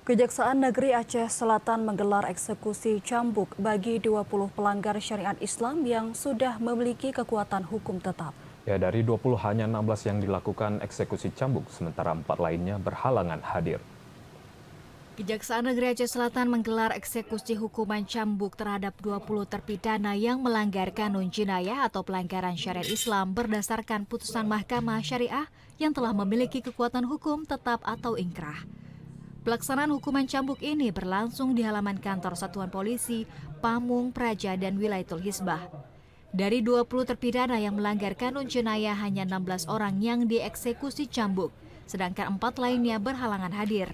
Kejaksaan Negeri Aceh Selatan menggelar eksekusi cambuk bagi 20 pelanggar syariat Islam yang sudah memiliki kekuatan hukum tetap. Ya, dari 20 hanya 16 yang dilakukan eksekusi cambuk, sementara 4 lainnya berhalangan hadir. Kejaksaan Negeri Aceh Selatan menggelar eksekusi hukuman cambuk terhadap 20 terpidana yang melanggar kanun jinayah atau pelanggaran syariat Islam berdasarkan putusan Mahkamah Syariah yang telah memiliki kekuatan hukum tetap atau ingkrah. Pelaksanaan hukuman cambuk ini berlangsung di halaman kantor Satuan Polisi, Pamung, Praja, dan Wilayatul Hisbah. Dari 20 terpidana yang melanggar kanun jenayah, hanya 16 orang yang dieksekusi cambuk, sedangkan 4 lainnya berhalangan hadir.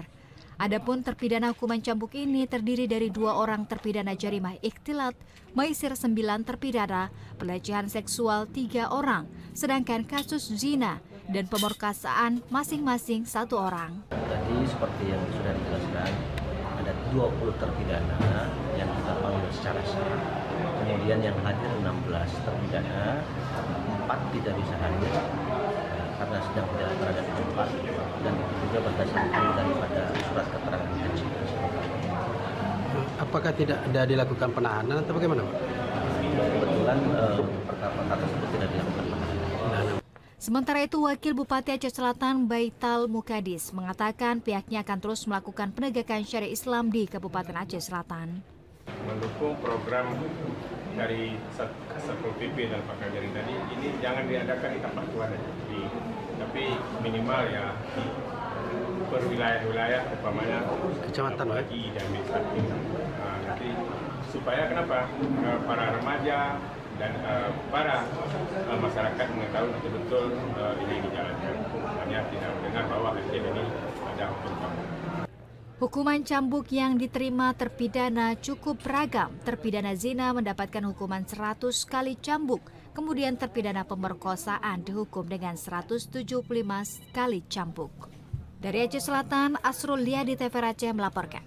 Adapun terpidana hukuman cambuk ini terdiri dari 2 orang terpidana jarimah ikhtilat, maisir 9 terpidana, pelecehan seksual 3 orang, sedangkan kasus zina dan pemerkosaan masing-masing 1 orang. Tadi seperti yang sudah dijelaskan, ada 20 terpidana yang kita panggil secara sah. Kemudian yang hadir 16 terpidana, 4 tidak bisa hadir karena sedang tidak berada di tempat, dan itu juga berdasarkan daripada surat keterangan haji. Apakah tidak ada dilakukan penahanan atau bagaimana, Pak? Kebetulan perkara tersebut tidak dilakukan penahanan. Sementara itu, Wakil Bupati Aceh Selatan Baital Mukadis mengatakan pihaknya akan terus melakukan penegakan syariat Islam di Kabupaten Aceh Selatan. Mendukung program dari Satpol PP dan Pak Kajari tadi, ini jangan diadakan di tempat tuan aja, tapi minimal ya di perwilayah-wilayah, umpamanya Kecamatan, Haji dan administratif. Nanti supaya kenapa para remaja dan para masyarakat mengetahui betul-betul ini dijalankan, hanya tidak mendengar bahwa Aceh ini ada hukum cambuk. Hukuman cambuk yang diterima terpidana cukup beragam. Terpidana zina mendapatkan hukuman 100 kali cambuk. Kemudian terpidana pemerkosaan dihukum dengan 175 kali cambuk. Dari Aceh Selatan, Asrul Liadi TV Aceh melaporkan.